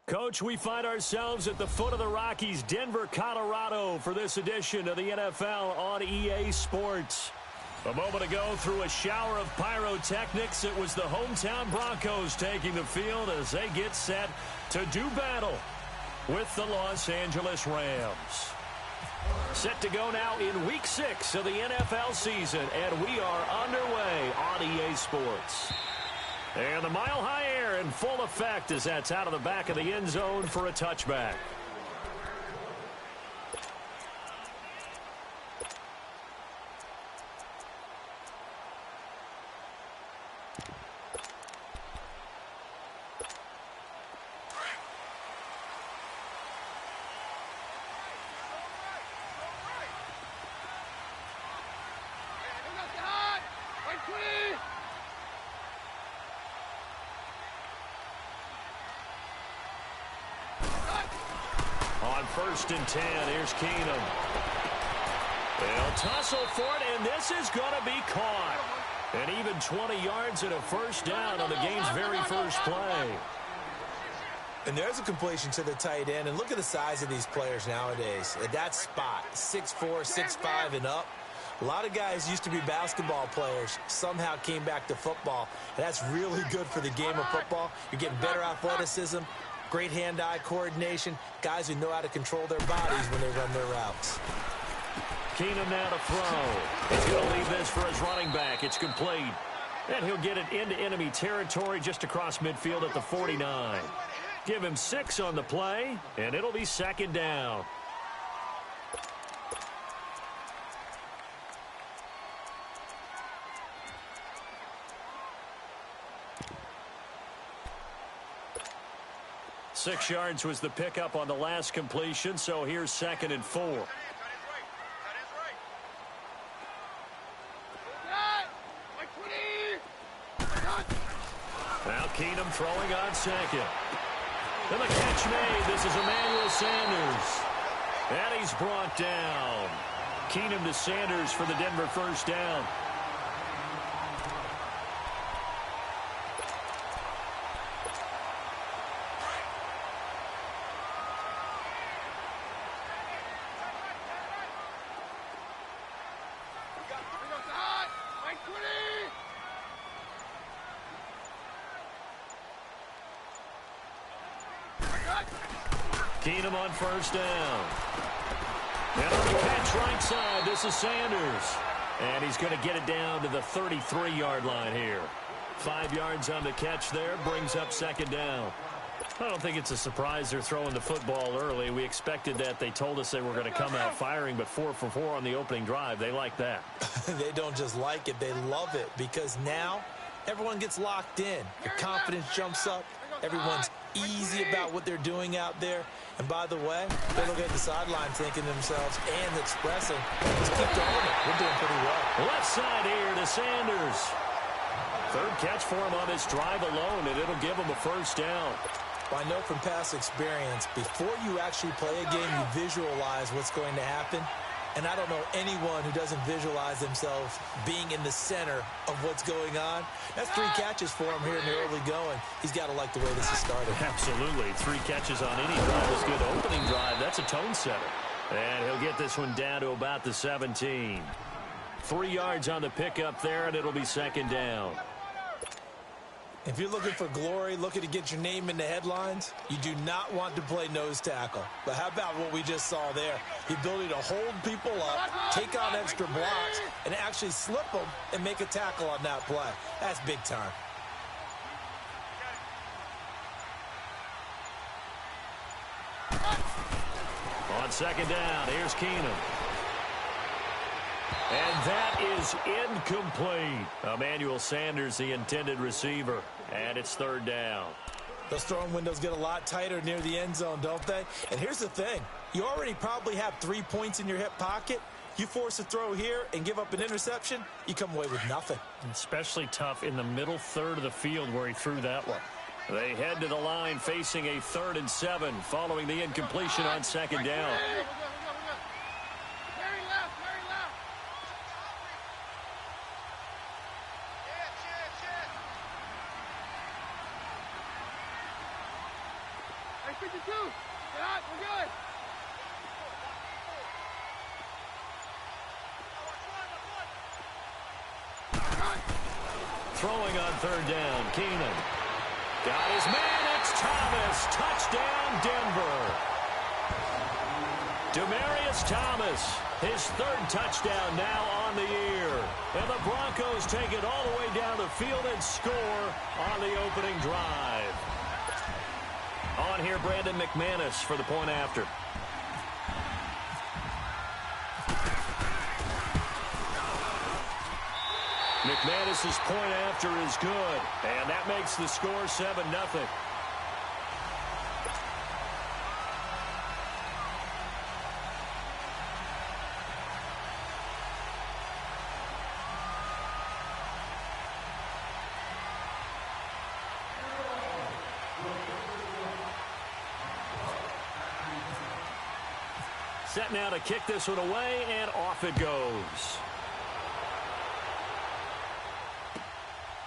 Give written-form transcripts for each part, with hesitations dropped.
Coach, we find ourselves at the foot of the Rockies, Denver, Colorado, for this edition of the NFL on EA Sports. A moment ago, through a shower of pyrotechnics, it was the hometown Broncos taking the field as they get set to do battle with the Los Angeles Rams. Set to go now in Week 6 of the NFL season, and we are underway on EA Sports. And the mile-high air in full effect as that's out of the back of the end zone for a touchback. First and 10, here's Keenum. They'll tussle for it, and this is going to be caught. And even 20 yards and a first down on the game's very first play. And there's a completion to the tight end. And look at the size of these players nowadays. At that spot, 6'4", 6'5", and up. A lot of guys used to be basketball players, somehow came back to football. And that's really good for the game of football. You're getting better athleticism, great hand-eye coordination, guys who know how to control their bodies when they run their routes. Keenum now to throw. He's going to leave this for his running back. It's complete. And he'll get it into enemy territory just across midfield at the 49. Give him 6 on the play, and it'll be second down. Six yards was the pickup on the last completion, so here's second and 4. Now Keenum throwing on second. And the catch made. This is Emmanuel Sanders. And he's brought down. Keenum to Sanders for the Denver first down. Keenum on first down. And on the catch right side, this is Sanders. And he's going to get it down to the 33-yard line here. 5 yards on the catch there, brings up second down. I don't think it's a surprise they're throwing the football early. We expected that. They told us they were going to come out firing, but 4 for 4 on the opening drive. They like that. They don't just like it, they love it, because now everyone gets locked in. The confidence jumps up. Everyone's easy about what they're doing out there. And by the way, they look at the sideline thinking to themselves and expressing, just keep going. We're doing pretty well. Left side here to Sanders. Third catch for him on this drive alone, and it'll give him a first down. Well, I know from past experience, before you actually play a game, you visualize what's going to happen. And I don't know anyone who doesn't visualize themselves being in the center of what's going on. That's 3 catches for him here in the early going. He's got to like the way this has started. Absolutely. 3 catches on any drive is good. Opening drive, that's a tone setter. And he'll get this one down to about the 17. 3 yards on the pickup there, and it'll be second down. If you're looking for glory, looking to get your name in the headlines, you do not want to play nose tackle. But how about what we just saw there? The ability to hold people up, take on extra blocks, and actually slip them and make a tackle on that play. That's big time. On second down, here's Keenum. And that is incomplete. Emmanuel Sanders, the intended receiver. And it's third down. Those throwing windows get a lot tighter near the end zone, don't they? And here's the thing. You already probably have 3 points in your hip pocket. You force a throw here and give up an interception, you come away with nothing. Especially tough in the middle third of the field where he threw that one. They head to the line facing a 3rd and 7 following the incompletion on second down. Throwing on third down, Keenan. Got his man, it's Thomas. Touchdown, Denver. Demaryius Thomas, his third touchdown now on the year. And the Broncos take it all the way down the field and score on the opening drive. On here, Brandon McManus for the point after. McManus's point after is good, and that makes the score 7-0. Set now to kick this one away, and off it goes.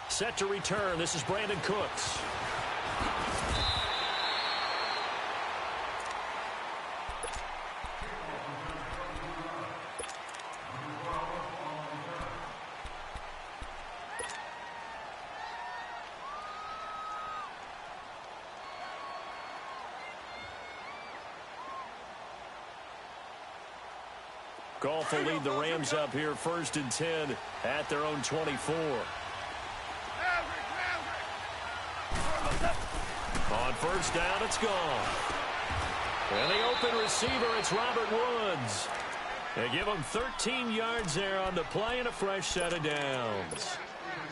Set to return. This is Brandon Cooks. Goff will lead the Rams up here 1st and 10 at their own 24. On first down, it's gone. And the open receiver, it's Robert Woods. They give him 13 yards there on the play and a fresh set of downs.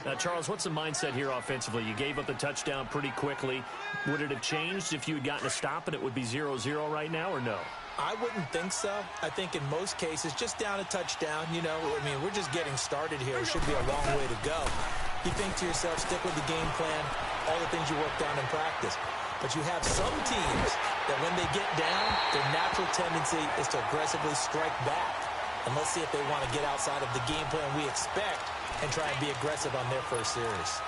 Now, Charles, what's the mindset here offensively? You gave up the touchdown pretty quickly. Would it have changed if you had gotten a stop and it would be 0-0 right now, or no? I wouldn't think so. I think in most cases, just down a touchdown, you know, I mean, we're just getting started here. It should be a long way to go. You think to yourself, stick with the game plan, all the things you worked on in practice. But you have some teams that when they get down, their natural tendency is to aggressively strike back. And let's see if they want to get outside of the game plan we expect and try and be aggressive on their first series.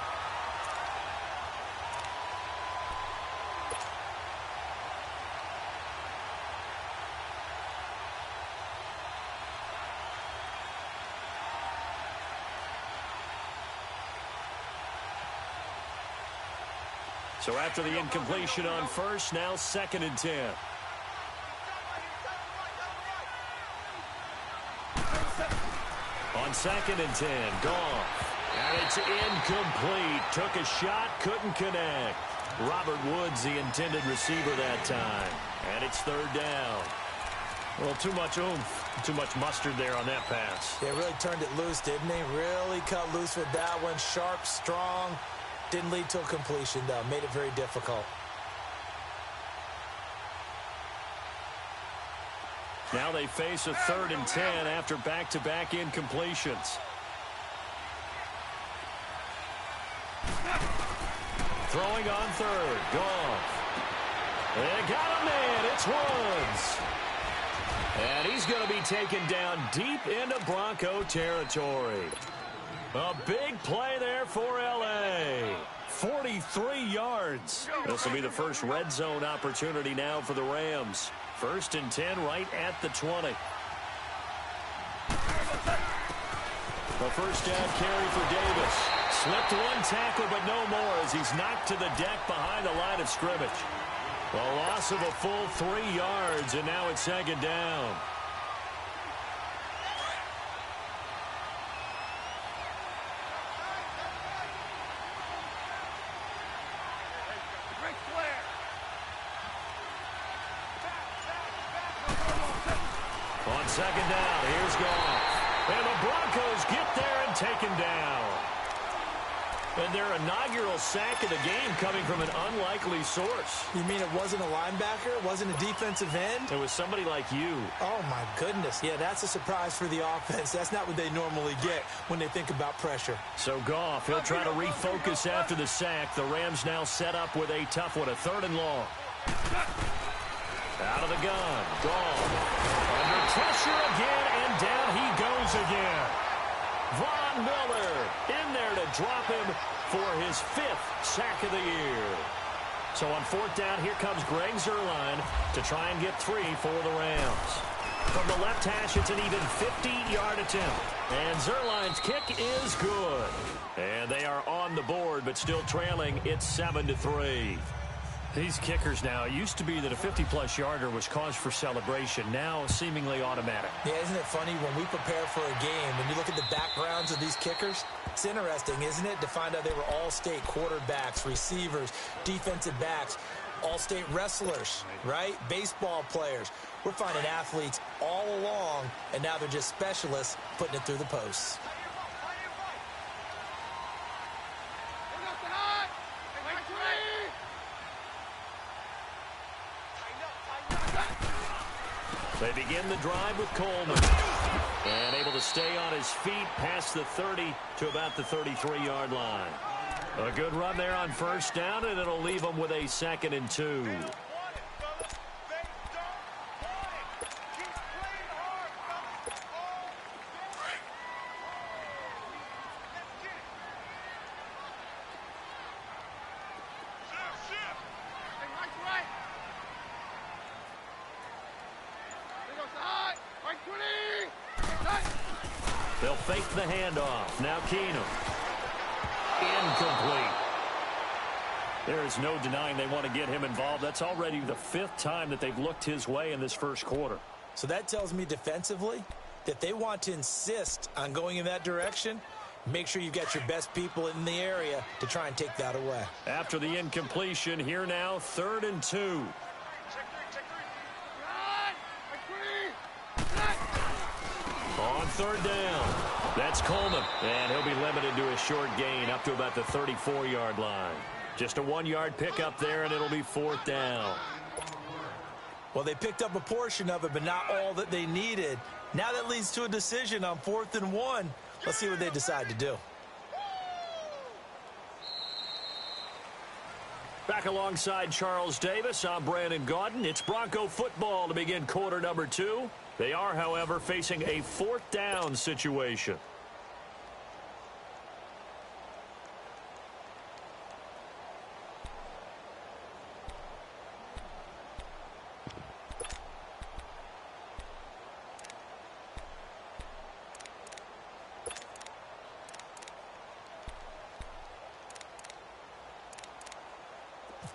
So after the incompletion on first, now 2nd and 10. On 2nd and 10, Goff. And it's incomplete. Took a shot, couldn't connect. Robert Woods, the intended receiver that time. And it's 3rd down. Well, too much oomph, too much mustard there on that pass. They really turned it loose, didn't they? Really cut loose with that one. Sharp, strong. Didn't lead to a completion, though. Made it very difficult. Now they face a 3rd and 10 after back-to-back incompletions. Throwing on 3rd. Goff. They got him in. It's Woods. And he's going to be taken down deep into Bronco territory. A big play there for L.A. 43 yards. This will be the first red zone opportunity now for the Rams. 1st and 10 right at the 20. The first down carry for Davis. Slipped one tackle, but no more as he's knocked to the deck behind the line of scrimmage. A loss of a full 3 yards, and now it's 2nd down. On 2nd down, here's Goff. And the Broncos get there and take him down. And their inaugural sack of the game coming from an unlikely source. You mean it wasn't a linebacker? It wasn't a defensive end? It was somebody like you. Oh, my goodness. Yeah, that's a surprise for the offense. That's not what they normally get when they think about pressure. So Goff, he'll try to refocus after the sack. The Rams now set up with a tough one, a 3rd and long. Out of the gun, Goff. Under pressure again, and down he goes again. Von Miller in there to drop him for his 5th sack of the year. So on fourth down, here comes Greg Zuerlein to try and get 3 for the Rams. From the left hash, it's an even 50-yard attempt. And Zuerlein's kick is good. And they are on the board, but still trailing. It's 7-3. These kickers now, it used to be that a 50-plus yarder was cause for celebration. Now seemingly automatic. Yeah, isn't it funny when we prepare for a game, when you look at the backgrounds of these kickers, it's interesting, isn't it, to find out they were all-state quarterbacks, receivers, defensive backs, all-state wrestlers, right? Baseball players. We're finding athletes all along, and now they're just specialists putting it through the posts. They begin the drive with Coleman. And able to stay on his feet past the 30 to about the 33-yard line. A good run there on first down, and it'll leave them with a 2nd and 2. They'll fake the handoff. Now Keenum. Incomplete. There is no denying they want to get him involved. That's already the 5th time that they've looked his way in this first quarter. So that tells me defensively that they want to insist on going in that direction. Make sure you've got your best people in the area to try and take that away. After the incompletion, here now, 3rd and 2. On 3rd down, that's Coleman. And he'll be limited to a short gain up to about the 34-yard line. Just a 1-yard pickup there, and it'll be 4th down. Well, they picked up a portion of it, but not all that they needed. Now that leads to a decision on 4th and 1. Let's see what they decide to do. Back alongside Charles Davis, I'm Brandon Gaudin. It's Bronco football to begin quarter number 2. They are, however, facing a 4th down situation.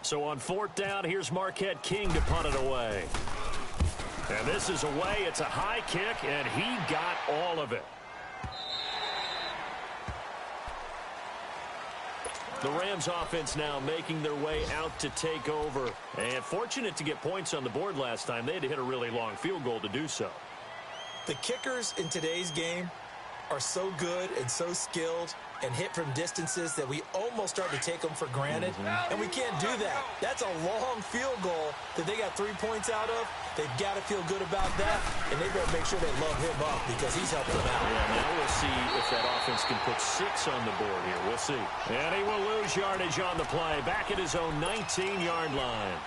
So on 4th down, here's Marquette King to punt it away. And this is away. It's a high kick, and he got all of it. The Rams offense now making their way out to take over. And fortunate to get points on the board last time. They had to hit a really long field goal to do so. The kickers in today's game are so good and so skilled and hit from distances that we almost start to take them for granted. And we can't do that. That's a long field goal that they got 3 points out of. They've got to feel good about that, and they better make sure they love him up because he's helping them out. Yeah, now we'll see if that offense can put 6 on the board here. We'll see. And he will lose yardage on the play, back at his own 19-yard line.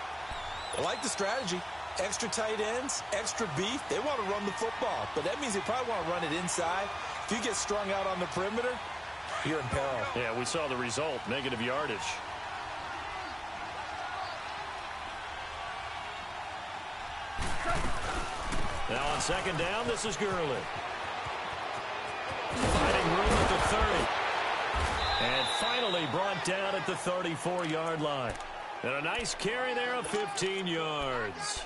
I like the strategy. Extra tight ends, extra beef. They want to run the football, but that means they probably want to run it inside. If you get strung out on the perimeter, you're in peril. Yeah, we saw the result, negative yardage. Now on 2nd down, this is Gurley. Finding room at the 30. And finally brought down at the 34-yard line. And a nice carry there of 15 yards.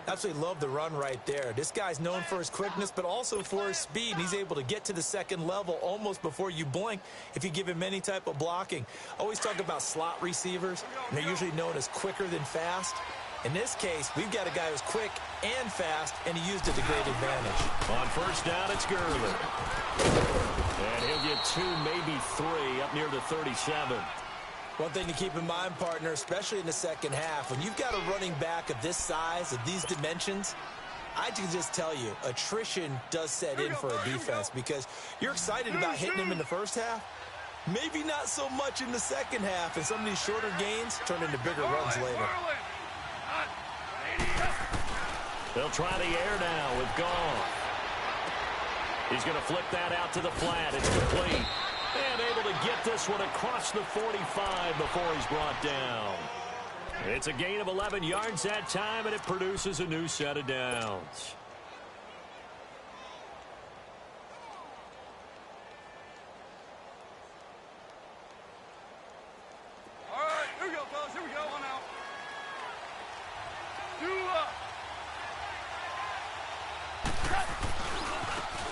Absolutely love the run right there. This guy's known for his quickness, but also for his speed. And he's able to get to the 2nd level almost before you blink if you give him any type of blocking. Always talk about slot receivers, and they're usually known as quicker than fast. In this case, we've got a guy who's quick and fast, and he used it to great advantage. On 1st down, it's Gurley. And he'll get 2, maybe 3, up near the 37. One thing to keep in mind, partner, especially in the second half, when you've got a running back of this size, of these dimensions, I can just tell you, attrition does set in for a defense because you're excited about hitting him in the first half. Maybe not so much in the second half, and some of these shorter gains turn into bigger runs later. They'll try the air now with Goff. He's going to flip that out to the flat. It's complete. And able to get this one across the 45 before he's brought down. It's a gain of 11 yards that time, and it produces a new set of downs. All right, here we go, fellas. Here we go. One out. Two up.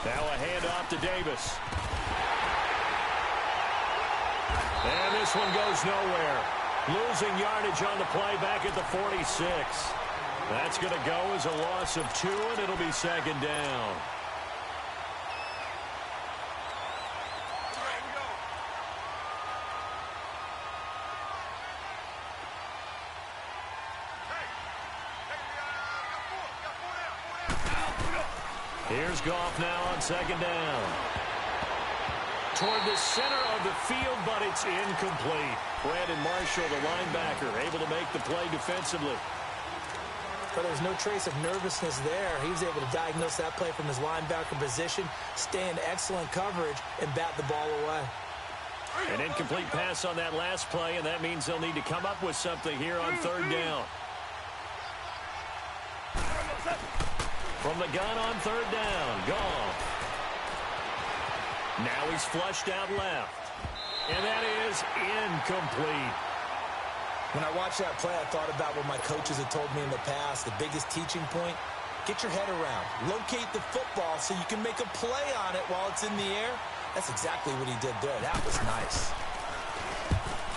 Now a handoff to Davis. And this one goes nowhere. Losing yardage on the play back at the 46. That's going to go as a loss of 2, and it'll be second down. Here's Goff now on second down. Toward the center of the field, but it's incomplete. Brandon Marshall, the linebacker, able to make the play defensively. But there's no trace of nervousness there. He was able to diagnose that play from his linebacker position, stay in excellent coverage, and bat the ball away. An incomplete pass on that last play, and that means they'll need to come up with something here on third down. From the gun on third down, Goff. Now he's flushed out left. And that is incomplete. When I watched that play, I thought about what my coaches had told me in the past. The biggest teaching point, get your head around. Locate the football so you can make a play on it while it's in the air. That's exactly what he did there. That was nice.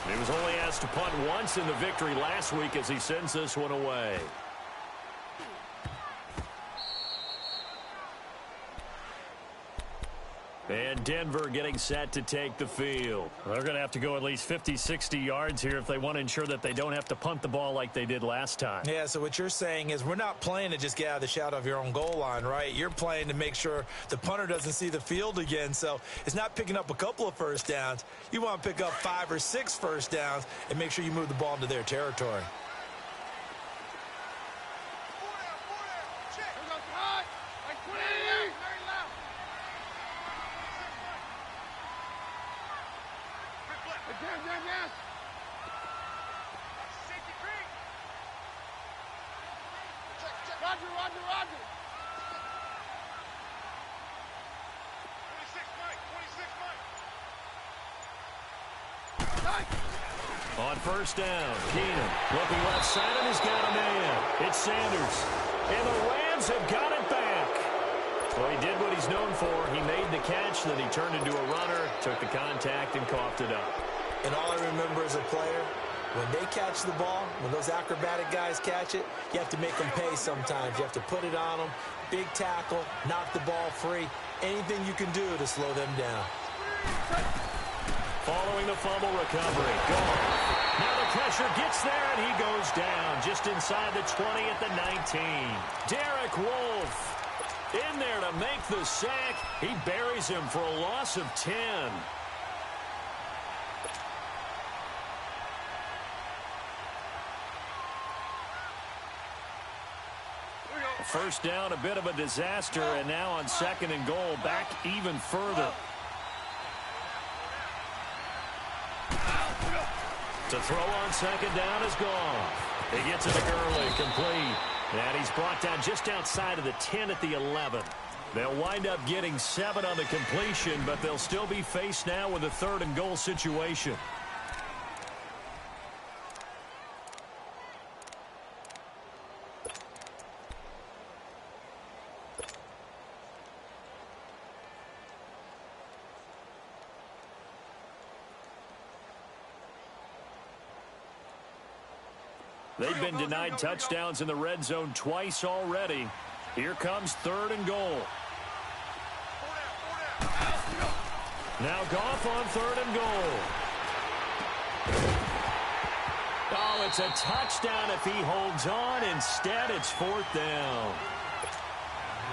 He was only asked to punt once in the victory last week as he sends this one away. And Denver getting set to take the field. They're going to have to go at least 50, 60 yards here if they want to ensure that they don't have to punt the ball like they did last time. Yeah, so what you're saying is we're not playing to just get out of the shadow of your own goal line, right? You're playing to make sure the punter doesn't see the field again. So it's not picking up a couple of first downs. You want to pick up 5 or 6 first downs and make sure you move the ball into their territory. Roger. On first down, Keenum looking left side, and he's got a man. It's Sanders. And the Rams have got it back. Well, he did what he's known for. He made the catch, then he turned into a runner, took the contact, and coughed it up. And all I remember as a player, when they catch the ball, when those acrobatic guys catch it, you have to make them pay sometimes. You have to put it on them, big tackle, knock the ball free, anything you can do to slow them down. Following the fumble recovery, Goff. Now the pressure gets there, and he goes down just inside the 20 at the 19. Derek Wolfe in there to make the sack. He buries him for a loss of 10. First down, a bit of a disaster, and now on second and goal, back even further. To throw on second down is Goff. He gets it to Gurley, complete. And he's brought down just outside of the 10 at the 11. They'll wind up getting 7 on the completion, but they'll still be faced now with a third and goal situation. They've been denied touchdowns in the red zone twice already. Here comes third and goal. Now Goff on third and goal. Oh, it's a touchdown if he holds on. Instead, it's fourth down.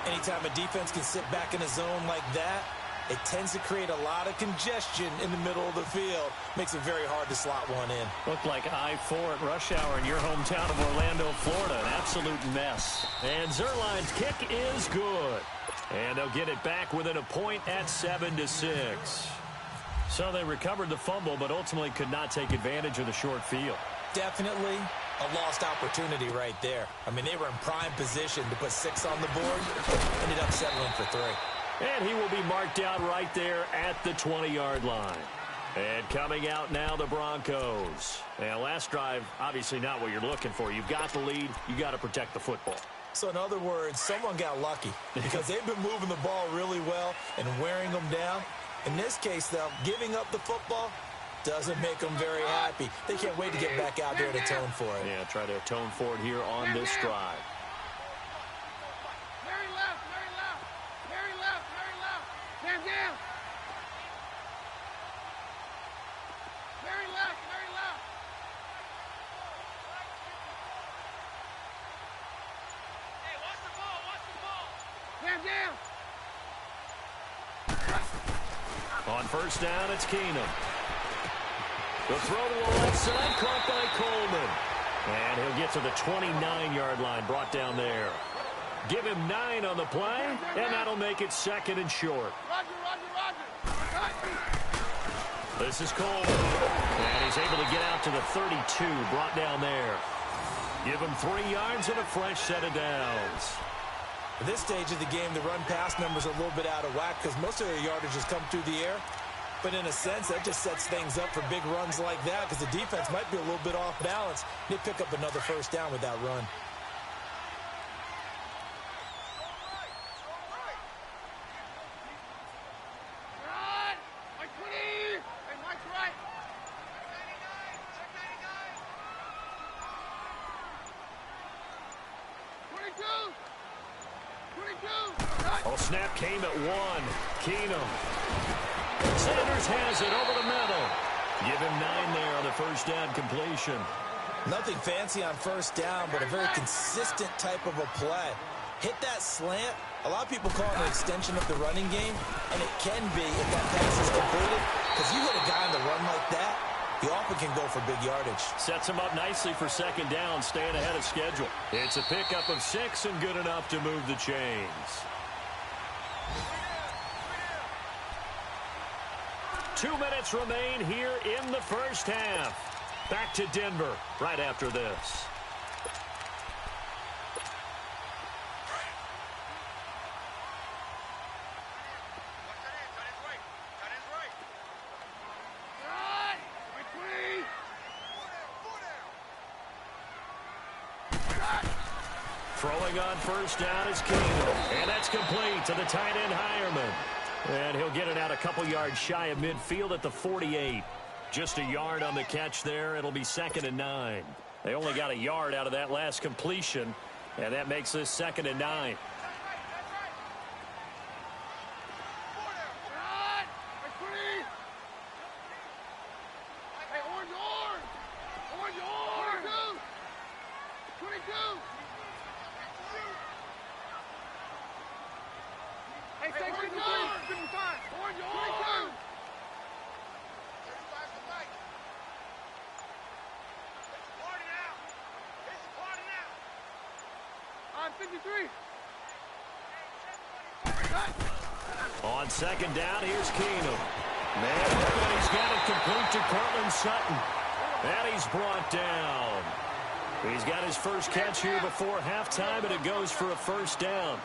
Anytime a defense can sit back in a zone like that, it tends to create a lot of congestion in the middle of the field. Makes it very hard to slot one in. Looked like I-4 at rush hour in your hometown of Orlando, Florida. An absolute mess. And Zerline's kick is good. And they'll get it back within a point at 7-6. So they recovered the fumble, but ultimately could not take advantage of the short field. Definitely. A lost opportunity right there. I mean, they were in prime position to put 6 on the board. Ended up settling for 3. And he will be marked out right there at the 20-yard line. And coming out now, the Broncos. And last drive, obviously not what you're looking for. You've got the lead. You got to protect the football. So in other words, someone got lucky because they've been moving the ball really well and wearing them down. In this case, though, giving up the football doesn't make them very happy. They can't wait to get back out there and atone for it. Yeah, try to atone for it here on this drive. Very left, very left. Very left, very left. Stand down. Very left, very left. Hey, watch the ball, watch the ball. Stand down. On first down, it's Keenum. The throw to the left side, caught by Coleman. And he'll get to the 29-yard line, brought down there. Give him 9 on the play, and that'll make it 2nd and short. Roger. This is Coleman. And he's able to get out to the 32, brought down there. Give him 3 yards and a fresh set of downs. At this stage of the game, the run-pass numbers are a little bit out of whack because most of their yardage has come through the air. But in a sense, that just sets things up for big runs like that because the defense might be a little bit off balance. They pick up another first down with that run. Right. Mike 20. Hey, Mike's right. Oh, snap came at 1. Keenum. Sanders has it over the middle. Give him 9 there on the first down completion. Nothing fancy on first down, but a very consistent type of a play. Hit that slant. A lot of people call it an extension of the running game, and it can be if that pass is completed. Because you hit a guy on the run like that, he often can go for big yardage. Sets him up nicely for 2nd down, staying ahead of schedule. It's a pickup of 6 and good enough to move the chains. 2 minutes remain here in the first half. Back to Denver right after this. Throwing on first down is Keenum. And that's complete to the tight end, Hireman. And he'll get it out a couple yards shy of midfield at the 48. Just a yard on the catch there. It'll be 2nd and 9. They only got a yard out of that last completion, and that makes this 2nd and 9. On 2nd down, here's Keenum. Man, he's got it complete to Cortland Sutton. And he's brought down. He's got his first catch here before halftime, and it goes for a first down.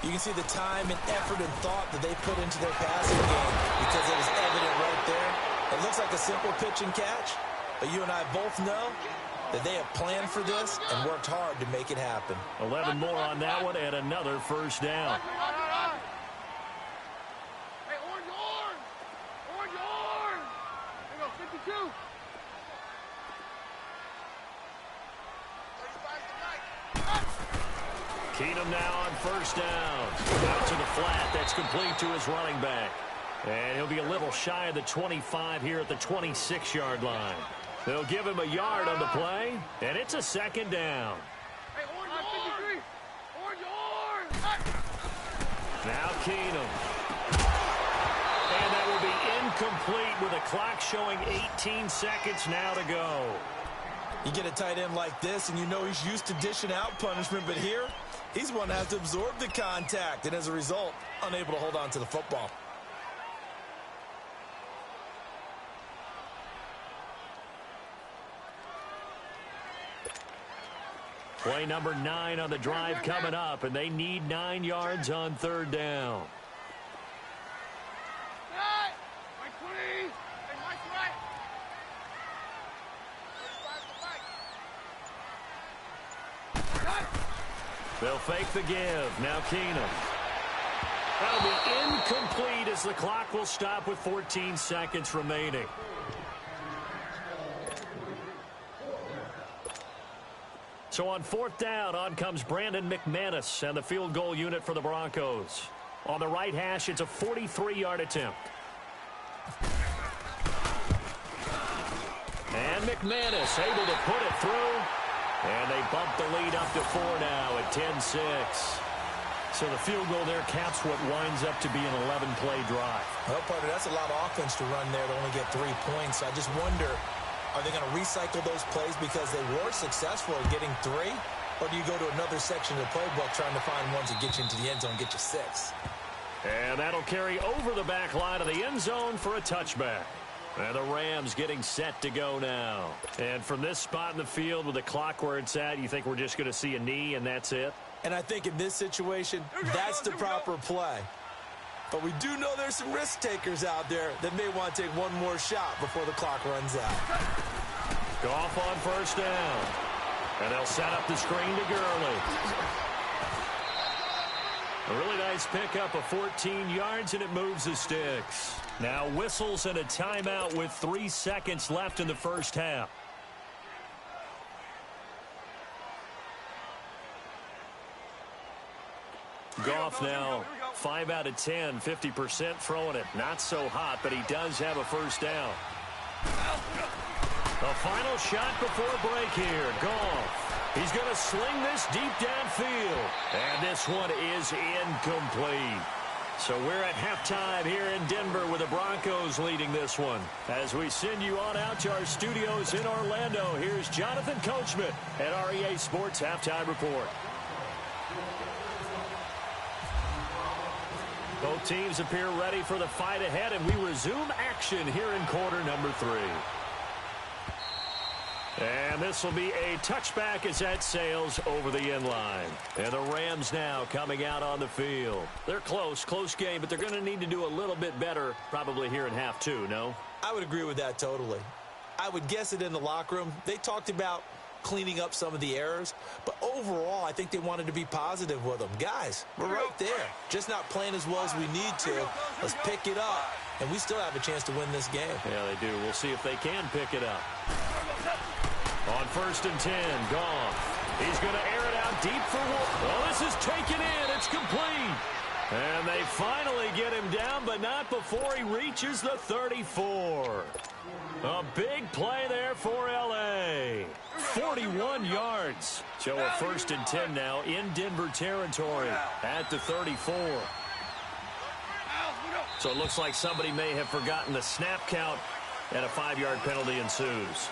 You can see the time and effort and thought that they put into their passing game because it was evident right there. It looks like a simple pitch and catch, but you and I both know that they have planned for this and worked hard to make it happen. 11 more on that one and another first down. Hey, orange! There you go, 52. Keenum now on first down. Out to the flat. That's complete to his running back. And he'll be a little shy of the 25 here at the 26-yard line. They'll give him a yard on the play, and it's a 2nd down. Hey, orange! Now Keenum. And that will be incomplete with a clock showing 18 seconds now to go. You get a tight end like this, and you know he's used to dishing out punishment, but here, he's one that has to absorb the contact, and as a result, unable to hold on to the football. Play number 9 on the drive coming up, and they need 9 yards on third down. They'll fake the give. Now Keenum. That'll be incomplete as the clock will stop with 14 seconds remaining. So on fourth down, on comes Brandon McManus and the field goal unit for the Broncos. On the right hash, it's a 43-yard attempt. And McManus able to put it through. And they bump the lead up to 4 now at 10-6. So the field goal there caps what winds up to be an 11-play drive. Well, partner, that's a lot of offense to run there to only get 3 points. I just wonder, are they going to recycle those plays because they were successful at getting 3? Or do you go to another section of the playbook trying to find ones that get you into the end zone, get you 6? And that'll carry over the back line of the end zone for a touchback. And the Rams getting set to go now. And from this spot in the field with the clock where it's at, you think we're just going to see a knee and that's it? And I think in this situation, that's the proper play. But we do know there's some risk takers out there that may want to take one more shot before the clock runs out. Goff on first down. And they'll set up the screen to Gurley. A really nice pickup of 14 yards, and it moves the sticks. Now whistles and a timeout with 3 seconds left in the first half. Goff now 5 out of 10, 50% throwing it. Not so hot, but he does have a first down. The final shot before break here. Goff. He's going to sling this deep downfield. And this one is incomplete. So we're at halftime here in Denver with the Broncos leading this one. As we send you on out to our studios in Orlando, here's Jonathan Coachman at our EA Sports Halftime Report. Both teams appear ready for the fight ahead, and we resume action here in quarter number 3. And this will be a touchback as that sails over the end line. And the Rams now coming out on the field. They're close game, but they're going to need to do a little bit better probably here in half 2, no? I would agree with that totally. I would guess it in the locker room. They talked about cleaning up some of the errors, but overall, I think they wanted to be positive with them. Guys, we're right there. Just not playing as well as we need to. Let's pick it up, and we still have a chance to win this game. Yeah, they do. We'll see if they can pick it up. On first and 10, Goff. He's going to air it out deep for Wolf. Well, this is taken in. It's complete. And they finally get him down, but not before he reaches the 34. A big play there for L.A. 41 yards. So a first and 10 now in Denver territory at the 34. So it looks like somebody may have forgotten the snap count, and a 5-yard penalty ensues.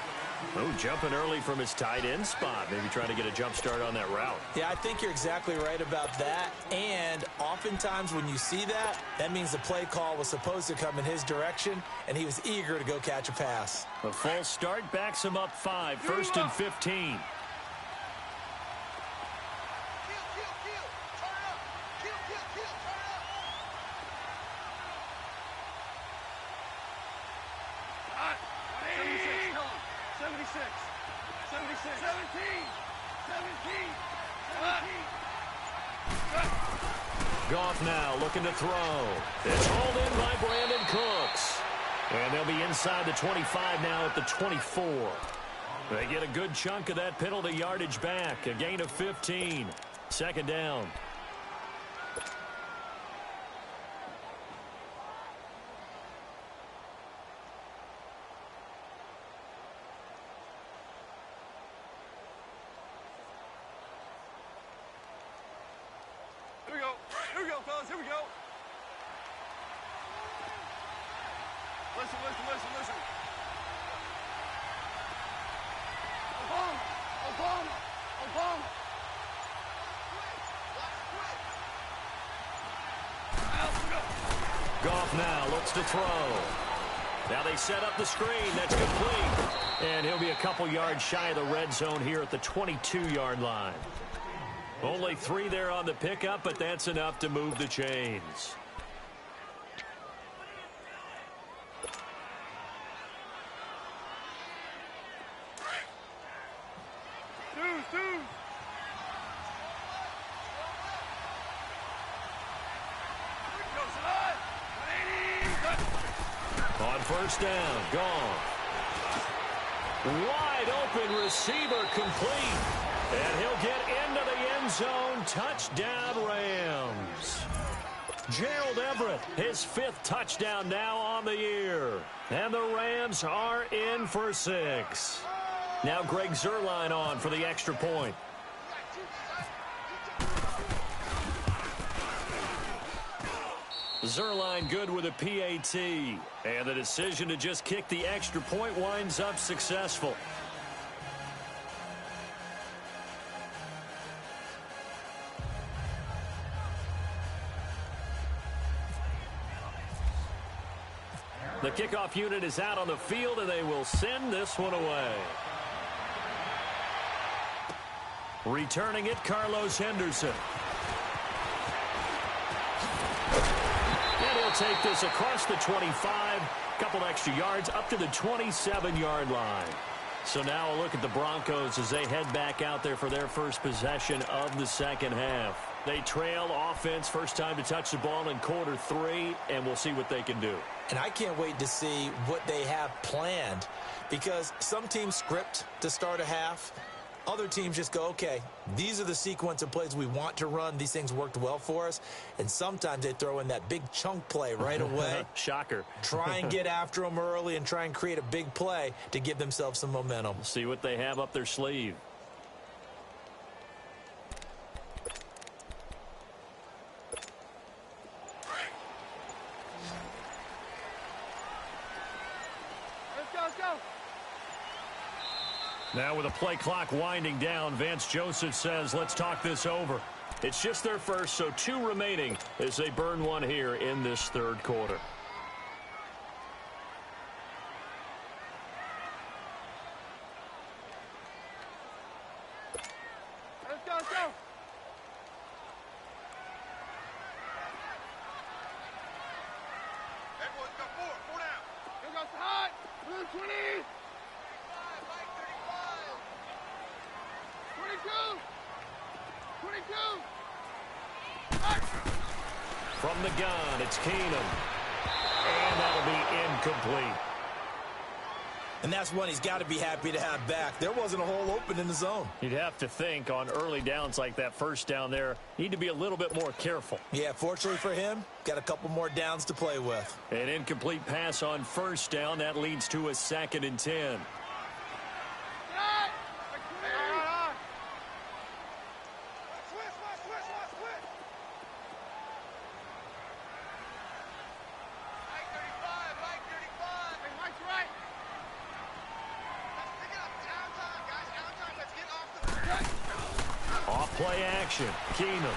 Oh, jumping early from his tight end spot. Maybe trying to get a jump start on that route. Yeah, I think you're exactly right about that. And oftentimes when you see that, that means the play call was supposed to come in his direction, and he was eager to go catch a pass. A false start backs him up 5, first and 15. Goff now looking to throw. It's hauled in by Brandon Cooks. And they'll be inside the 25 now at the 24. They get a good chunk of that penalty yardage back. A gain of 15. Second down. Here we go, fellas. Here we go. Listen. Obama. Goff now looks to throw. Now they set up the screen. That's complete. And he'll be a couple yards shy of the red zone here at the 22-yard line. Only 3 there on the pickup, but that's enough to move the chains. On first down, gone. Wide open receiver complete. And he'll get into the end zone. Touchdown, Rams. Gerald Everett, his 5th touchdown now on the year. And the Rams are in for 6. Now Greg Zuerlein on for the extra point. Zuerlein good with a PAT. And the decision to just kick the extra point winds up successful. The kickoff unit is out on the field, and they will send this one away. Returning it, Carlos Henderson. And he'll take this across the 25, couple extra yards, up to the 27-yard line. So now a look at the Broncos as they head back out there for their first possession of the second half. They trail offense, first time to touch the ball in quarter 3, and we'll see what they can do. And I can't wait to see what they have planned, because some teams script to start a half. Other teams just go, okay, these are the sequence of plays we want to run. These things worked well for us. And sometimes they throw in that big chunk play right away. Shocker. Try and get after them early and try and create a big play to give themselves some momentum. See what they have up their sleeve. Let's go. Now with the play clock winding down, Vance Joseph says, let's talk this over. It's just their first, so 2 remaining as they burn one here in this third quarter. Let's go. Everyone's got 4 down. Here goes the hot. Blue 20. 22. From the gun, it's Keenum. And that'll be incomplete. And that's one he's got to be happy to have back. There wasn't a hole open in the zone. You'd have to think on early downs like that first down there, need to be a little bit more careful. Yeah, fortunately for him, got a couple more downs to play with. An incomplete pass on first down. That leads to a 2nd and 10. Play action. Keenum.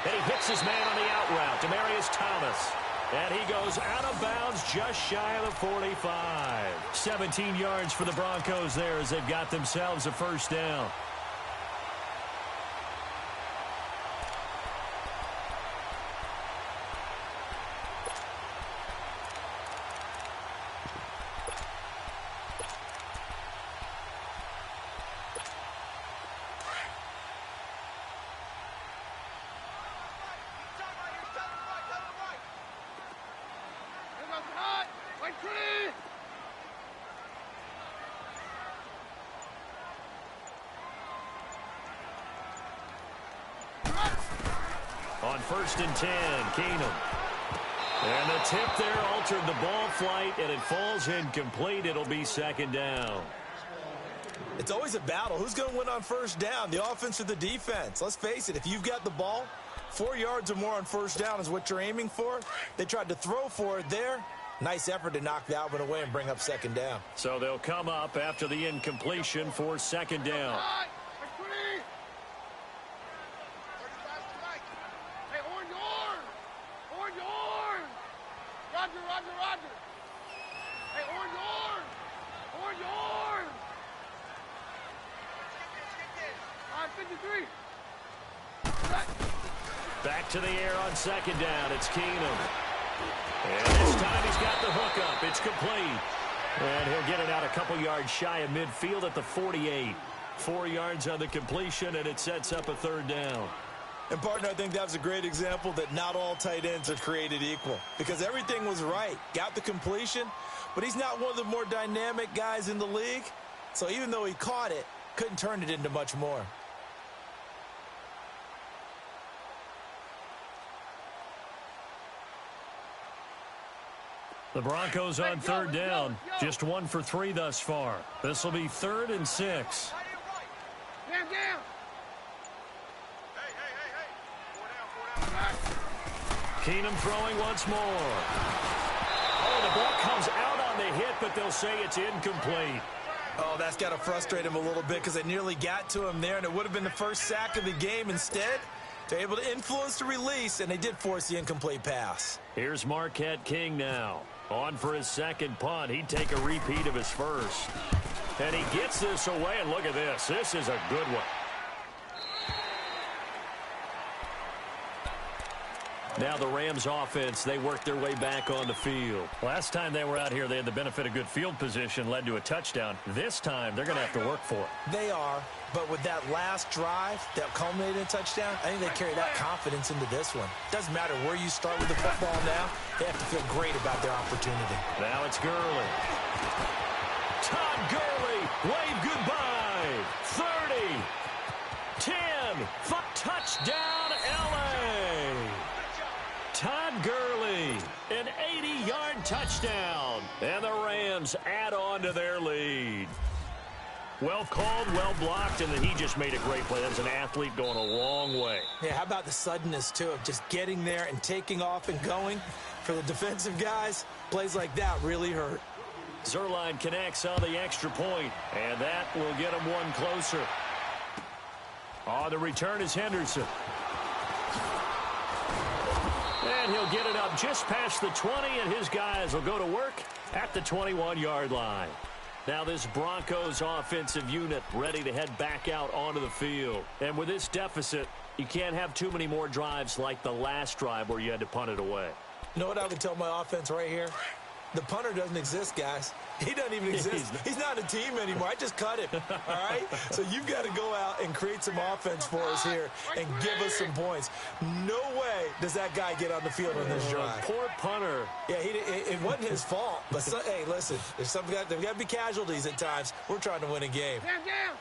And he hits his man on the out route. Demaryius Thomas. And he goes out of bounds just shy of the 45. 17 yards for the Broncos there as they've got themselves a first down. On 1st and 10, Keenum. And the tip there altered the ball flight, and it falls incomplete. It'll be 2nd down. It's always a battle. Who's going to win on first down, the offense or the defense? Let's face it, if you've got the ball, 4 yards or more on first down is what you're aiming for. They tried to throw for it there. Nice effort to knock that one away and bring up 2nd down. So they'll come up after the incompletion for 2nd down. Roger. Hey, orange. 53. Back to the air on second down. It's Keenum. And this time he's got the hook up. It's complete. And he'll get it out a couple yards shy of midfield at the 48. 4 yards on the completion, and it sets up a third down. And, partner, I think that was a great example that not all tight ends are created equal. Because everything was right. Got the completion, but he's not one of the more dynamic guys in the league. So even though he caught it, couldn't turn it into much more. The Broncos on third down. Just 1 for 3 thus far. This will be 3rd and 6. Man down. Keenum throwing once more. Oh, the ball comes out on the hit, but they'll say it's incomplete. Oh, that's got to frustrate him a little bit because they nearly got to him there, and it would have been the first sack of the game. Instead, they're able to influence the release, and they did force the incomplete pass. Here's Marquette King now. On for his second punt. He'd take a repeat of his first. And he gets this away, and look at this. This is a good one. Now the Rams offense, they work their way back on the field. Last time they were out here, they had the benefit of good field position, led to a touchdown. This time, they're going to have to work for it. They are, but with that last drive that culminated in a touchdown, I think they carry that confidence into this one. Doesn't matter where you start with the football now, they have to feel great about their opportunity. Now it's Gurley. Todd Gurley, wave goodbye. 30, 10, touchdown, L.A. Todd Gurley, an 80-yard touchdown. And the Rams add on to their lead. Well called, well blocked, and then he just made a great play. That was an athlete going a long way. Yeah, how about the suddenness, too, of just getting there and taking off and going? For the defensive guys, plays like that really hurt. Zerline connects on the extra point, and that will get him one closer. On the return is Henderson. And he'll get it up just past the 20, and his guys will go to work at the 21-yard line. Now this Broncos offensive unit ready to head back out onto the field. And with this deficit, you can't have too many more drives like the last drive where you had to punt it away. You know what I would tell my offense right here? The punter doesn't exist, guys. He doesn't even exist. He's not a team anymore. I just cut him, all right? So you've got to go out and create some offense for us here and give us some points. No way does that guy get on the field on this drive. Poor punter. Yeah, it wasn't his fault. But, hey, listen, there's got to be casualties at times. We're trying to win a game. Man down.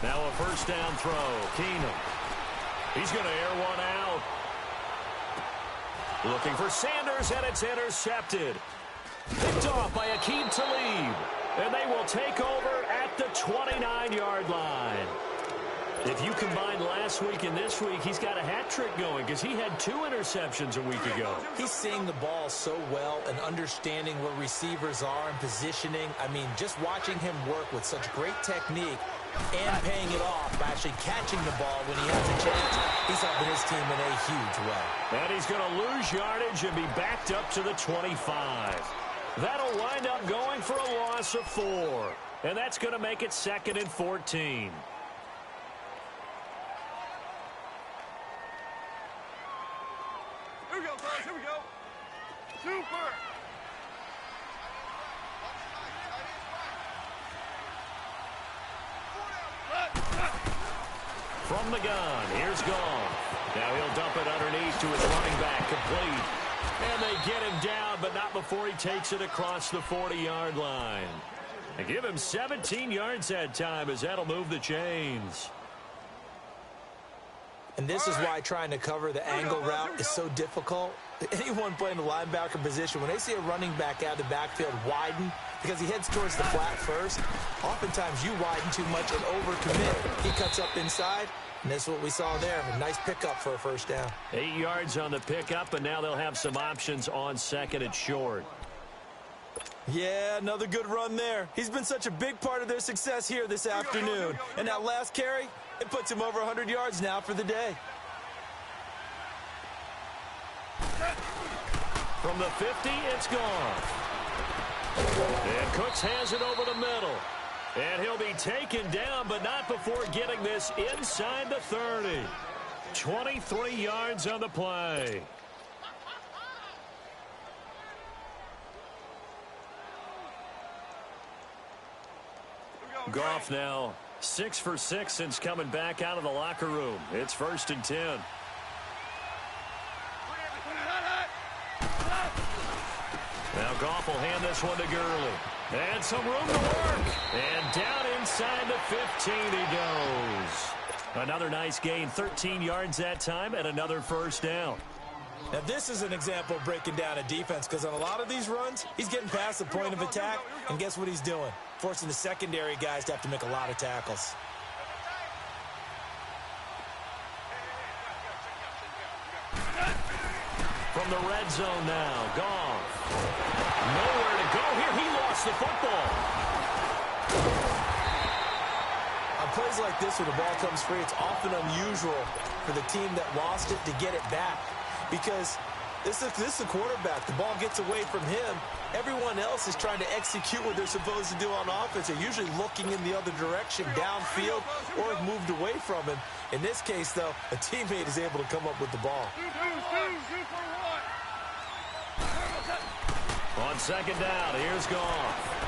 Now a first down throw. Keenum. He's going to air one out. Looking for Sanders, and it's intercepted. Picked off by Akeem Talib. And they will take over at the 29-yard line. If you combine last week and this week, he's got a hat trick going because he had 2 interceptions a week ago. He's seeing the ball so well and understanding where receivers are and positioning. I mean, just watching him work with such great technique and paying it off by actually catching the ball when he has a chance. He's helping his team in a huge way. And he's going to lose yardage and be backed up to the 25. That'll wind up going for a loss of 4. And that's going to make it 2nd and 14. Here we go, fellas. Here we go. Super. From the gun, here's Gone. Now he'll dump it underneath to his running back, complete. And they get him down, but not before he takes it across the 40-yard line. They give him 17 yards that time, as that'll move the chains. And this is why trying to cover the angle route is so difficult. Anyone playing the linebacker position, when they see a running back out of the backfield widen because he heads towards the flat first, oftentimes you widen too much and overcommit. He cuts up inside, and that's what we saw there. A nice pickup for a first down. 8 yards on the pickup, and now they'll have some options on 2nd and short. Yeah, another good run there. He's been such a big part of their success here this afternoon. And that last carry, it puts him over 100 yards now for the day. From the 50, it's gone. And Cooks has it over the middle. And he'll be taken down, but not before getting this inside the 30. 23 yards on the play. Goff now 6 for 6 since coming back out of the locker room. It's 1st and 10. Now Goff will hand this one to Gurley. And some room to work. And down inside the 15 he goes. Another nice gain, 13 yards that time, and another 1st down. Now, this is an example of breaking down a defense, because on a lot of these runs, he's getting past the point of attack, and guess what he's doing? Forcing the secondary guys to have to make a lot of tackles. From the red zone now, Goff. Nowhere to go here. He lost the football. On plays like this where the ball comes free, it's often unusual for the team that lost it to get it back, because this is the quarterback. The ball gets away from him. Everyone else is trying to execute what they're supposed to do on offense. They're usually looking in the other direction, downfield, or have moved away from him. In this case, though, a teammate is able to come up with the ball. On 2nd down, here's Goff.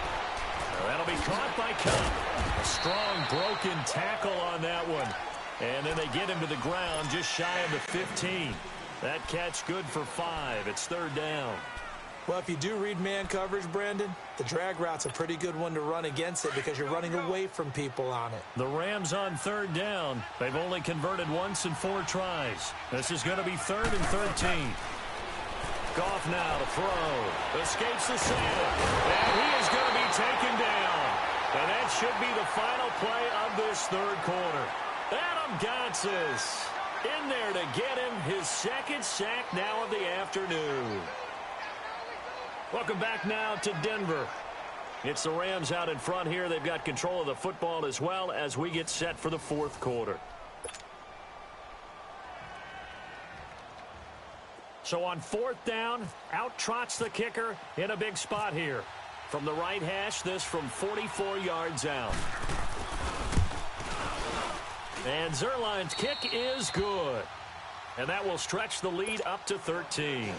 That'll be caught by Cup. A strong broken tackle on that one. And then they get him to the ground just shy of the 15. That catch good for 5. It's 3rd down. Well, if you do read man coverage, Brandon, the drag route's a pretty good one to run against it because you're running away from people on it. The Rams on 3rd down. They've only converted once in 4 tries. This is going to be 3rd and 13. Goff now to throw. Escapes the sand. And he is going to be taken down. And that should be the final play of this 3rd quarter. Adam Gotsis in there to get him his 2nd sack now of the afternoon. Welcome back now to Denver. It's the Rams out in front here. They've got control of the football as well as we get set for the 4th quarter. So on 4th down, out trots the kicker in a big spot here. From the right hash, this from 44 yards out. And Zerline's kick is good. And that will stretch the lead up to 13.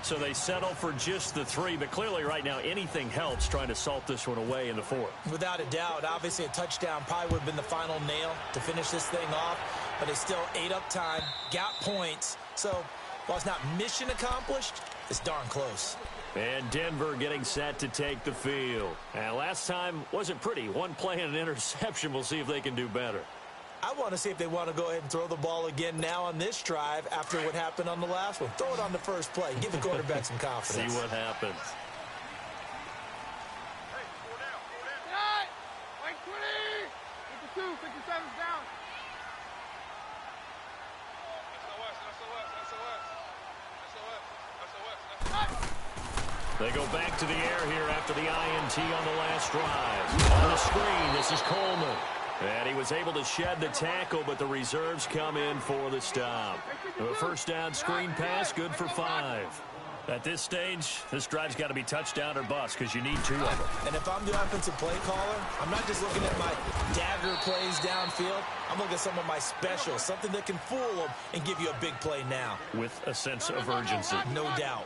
So they settle for just the 3, but clearly right now anything helps trying to salt this one away in the 4th. Without a doubt, obviously a touchdown probably would have been the final nail to finish this thing off, but they still ate up time, got points. So while it's not mission accomplished, it's darn close. And Denver getting set to take the field. And last time wasn't pretty. One play and an interception. We'll see if they can do better. I want to see if they want to go ahead and throw the ball again now on this drive after what happened on the last one. Throw it on the first play. Give the quarterback some confidence. See what happens. They go back to the air here after the INT on the last drive. On the screen, this is Coleman. And he was able to shed the tackle, but the reserves come in for the stop. A 1st down screen pass, good for 5. At this stage, this drive's got to be touchdown or bust because you need 2 of them. And if I'm the offensive play caller, I'm not just looking at my dagger plays downfield. I'm looking at some of my specials, something that can fool them and give you a big play now. With a sense of urgency. No doubt.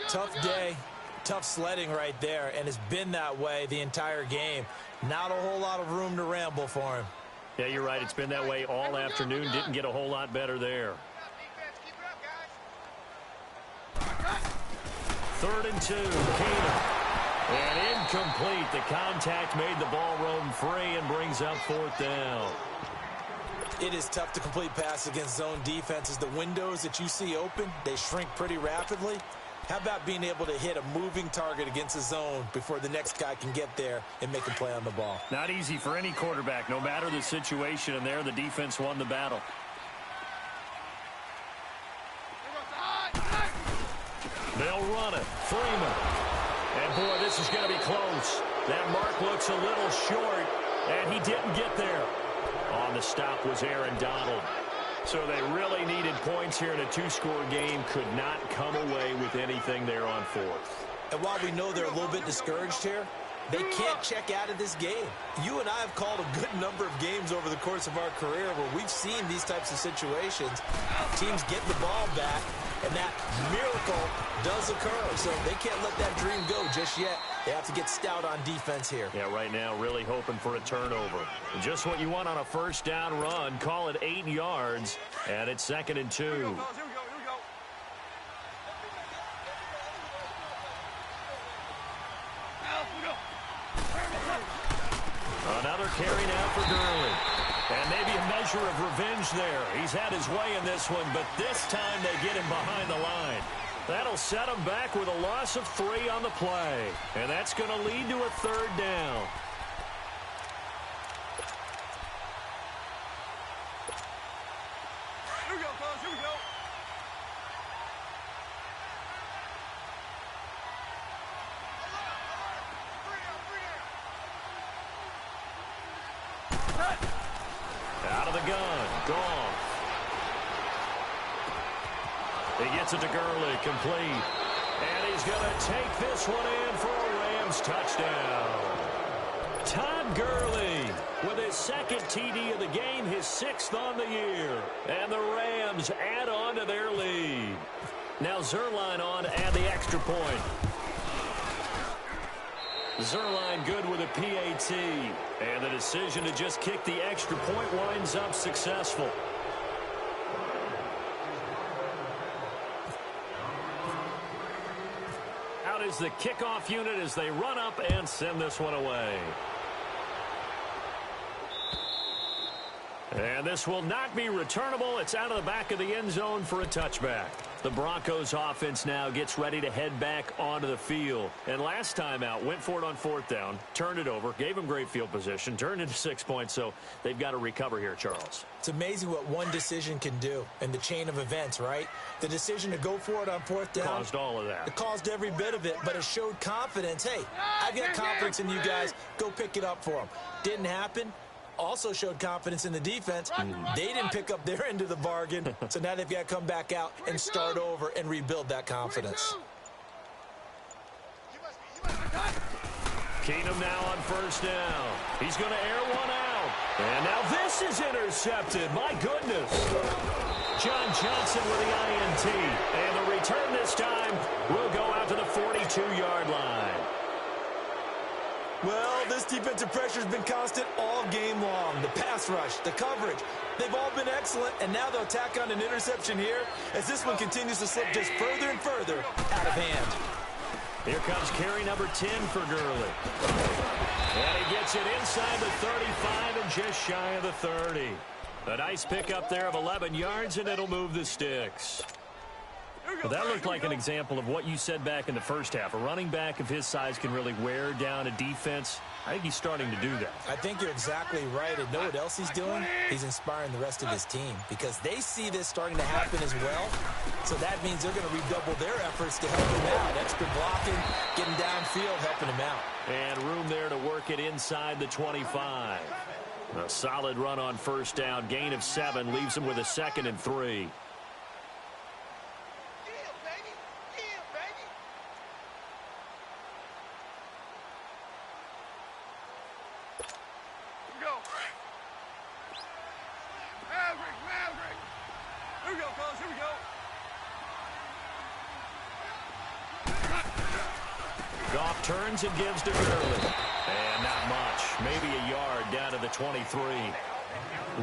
Tough day, tough sledding right there, and it's been that way the entire game. Not a whole lot of room to ramble for him. Yeah, you're right. It's been that way all afternoon. Didn't get a whole lot better there. 3rd and 2, Keenum. And incomplete. The contact made the ball roam free and brings up 4th down. It is tough to complete pass against zone defenses. The windows that you see open, they shrink pretty rapidly. How about being able to hit a moving target against a zone before the next guy can get there and make a play on the ball? Not easy for any quarterback, no matter the situation, and there the defense won the battle. They'll run it. Freeman. And, boy, this is going to be close. That mark looks a little short, and he didn't get there. On the stop was Aaron Donald. So they really needed points here in a 2-score game. Could not come away with anything there on 4th. And while we know they're a little bit discouraged here, They can't check out of this game. You and I have called a good number of games over the course of our career where we've seen these types of situations. Teams get the ball back, and that miracle does occur. So they can't let that dream go just yet. They have to get stout on defense here. Yeah, right now really hoping for a turnover. Just what you want on a first down run. Call it 8 yards, and it's 2nd and 2. Here we go. Another carry now for Gurley. And maybe a measure of revenge there. He's had his way in this one, but this time they get him behind the line. That'll set him back with a loss of 3 on the play. And that's going to lead to a 3rd down. Here we go, fellas. Here we go. Out of the gun. Gone. He gets it to Gurley. Complete. And he's going to take this one in for a Rams touchdown. Todd Gurley with his 2nd TD of the game, his 6th on the year. And the Rams add on to their lead. Now Zerline on to add the extra point. Zerline good with a PAT. And the decision to just kick the extra point winds up successful. Out is the kickoff unit as they run up and send this one away. And this will not be returnable. It's out of the back of the end zone for a touchback. The Broncos offense now gets ready to head back onto the field. And last time out, went for it on 4th down, turned it over, gave them great field position, turned into 6 points, so they've got to recover here, Charles. It's amazing what one decision can do in the chain of events, right? The decision to go for it on 4th down. Caused all of that. It caused every bit of it, but it showed confidence. Hey, I've got confidence in you guys. Go pick it up for them. Didn't happen. Also showed confidence in the defense. They didn't pick up their end of the bargain, so now they've got to come back out and start over and rebuild that confidence. Keenum now on 1st down. He's going to air one out. And now this is intercepted. My goodness. John Johnson with the INT. And the return this time will go out to the 42-yard line. Well, this defensive pressure has been constant all game long. The pass rush, the coverage, they've all been excellent, and now they'll tack on an interception here as this one continues to slip just further and further out of hand. Here comes carry number 10 for Gurley. And he gets it inside the 35 and just shy of the 30. A nice pickup there of 11 yards, and it'll move the sticks. Well, that looked like an example of what you said back in the first half. A running back of his size can really wear down a defense. I think he's starting to do that. I think you're exactly right. And know what else he's doing? He's inspiring the rest of his team because they see this starting to happen as well. So that means they're going to redouble their efforts to help him out. Extra blocking, getting downfield, helping him out. And room there to work it inside the 25. A solid run on 1st down. Gain of 7 leaves him with a 2nd and 3. Goff turns and gives to Gurley. And not much. Maybe a yard down to the 23.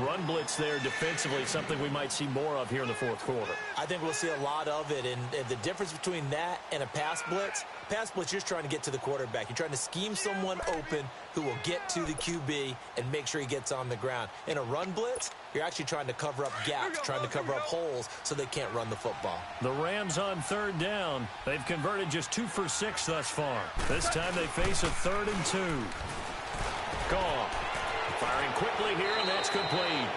Run blitz there defensively, something we might see more of here in the 4th quarter. I think we'll see a lot of it. And the difference between that and a pass blitz, you're just trying to get to the quarterback. You're trying to scheme someone open who will get to the QB and make sure he gets on the ground. In a run blitz, you're actually trying to cover up gaps, trying to cover up holes so they can't run the football. The Rams on 3rd down. They've converted just 2 for 6 thus far. This time they face a 3rd and 2. Goff firing quickly here, and that's complete.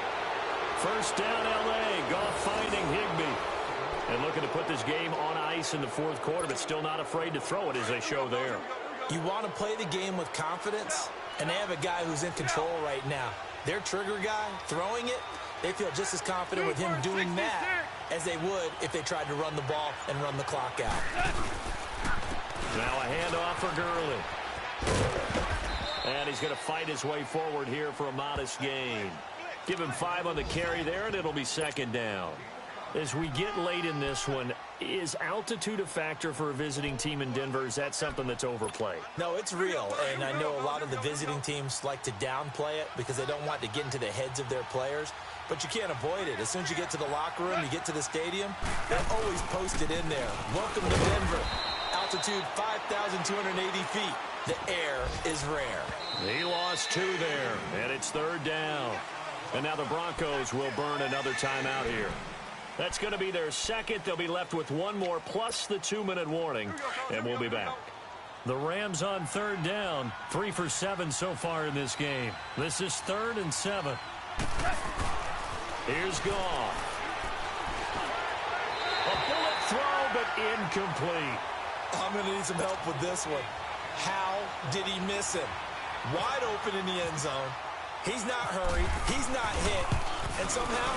1st down, L.A. Goff finding Higbee. And looking to put this game on ice in the 4th quarter, but still not afraid to throw it as they show there. You want to play the game with confidence, and they have a guy who's in control right now. Their trigger guy, throwing it, they feel just as confident with him doing that as they would if they tried to run the ball and run the clock out. Now a handoff for Gurley. And he's going to fight his way forward here for a modest gain. Give him 5 on the carry there, and it'll be second down. As we get late in this one, is altitude a factor for a visiting team in Denver? Is that something that's overplayed? No, it's real, and I know a lot of the visiting teams like to downplay it because they don't want to get into the heads of their players, but you can't avoid it. As soon as you get to the locker room, you get to the stadium, they're always posted in there. Welcome to Denver. Altitude 5,280 feet. The air is rare. He lost 2 there, and it's third down. And now the Broncos will burn another timeout here. That's going to be their second. They'll be left with 1 more plus the 2-minute warning, and we'll be back. The Rams on third down, 3 for 7 so far in this game. This is 3rd and 7. Here's Goff. A bullet throw, but incomplete. I'm going to need some help with this one. How did he miss him? Wide open in the end zone. He's not hurried. He's not hit. And somehow,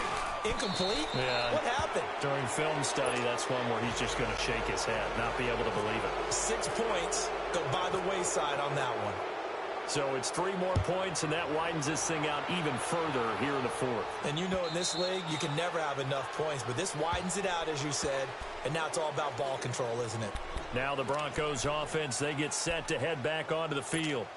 incomplete? Yeah. What happened? During film study, that's one where he's just going to shake his head, not be able to believe it. 6 points go by the wayside on that one. So it's 3 more points, and that widens this thing out even further here in the 4th. And you know in this league, you can never have enough points, but this widens it out, as you said, and now it's all about ball control, isn't it? Now the Broncos offense, they get set to head back onto the field.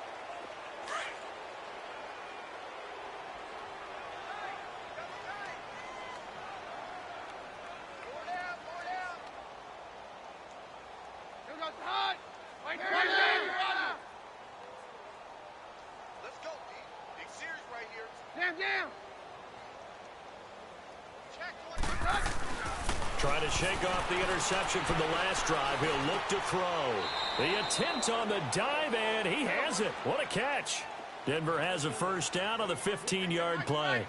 Trying to shake off the interception from the last drive. He'll look to throw. The attempt on the dive, and he has it. What a catch. Denver has a first down on the 15-yard play.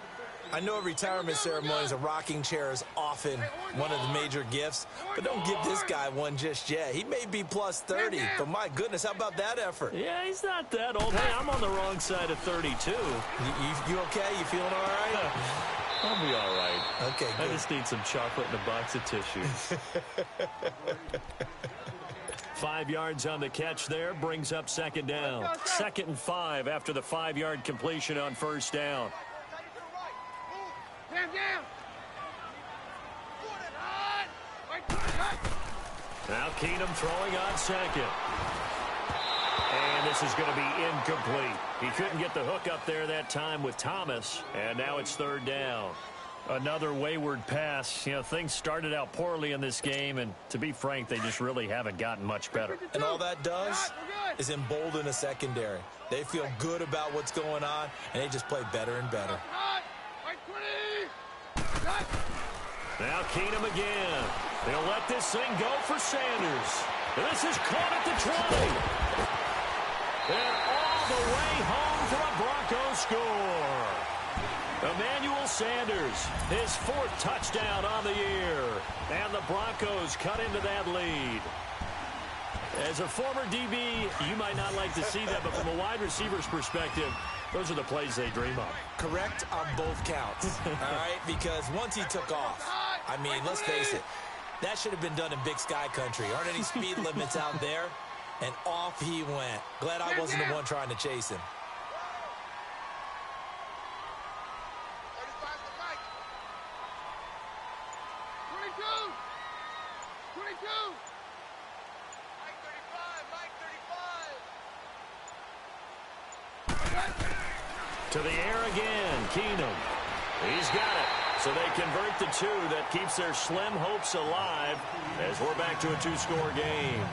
I know at retirement ceremonies, a rocking chair is often one of the major gifts, but don't give this guy one just yet. He may be plus 30, but my goodness, how about that effort? Yeah, he's not that old. Hey, I'm on the wrong side of 32. You okay? You feeling all right? I'll be all right. Okay, good. I just need some chocolate and a box of tissues. 5 yards on the catch there brings up second down. 2nd and 5 after the 5-yard completion on first down. Now Keenum throwing on second. And this is going to be incomplete. He couldn't get the hook up there that time with Thomas, and now it's third down. Another wayward pass. You know, things started out poorly in this game, and to be frank, they just really haven't gotten much better. And all that does is embolden a secondary. They feel good about what's going on, and they just play better and better. Now Keenum again. They'll let this thing go for Sanders. This is caught at the 20. And all the way home for a Broncos score. Emmanuel Sanders, his 4th touchdown on the year. And the Broncos cut into that lead. As a former DB, you might not like to see that, but from a wide receiver's perspective, those are the plays they dream of. Correct on both counts, all right? Because once he took off, I mean, let's face it, that should have been done in Big Sky country. Aren't any speed limits out there? And off he went. Glad I wasn't the one trying to chase him. To the air again, Keenum. He's got it. So they convert the 2. That keeps their slim hopes alive as we're back to a 2-score game.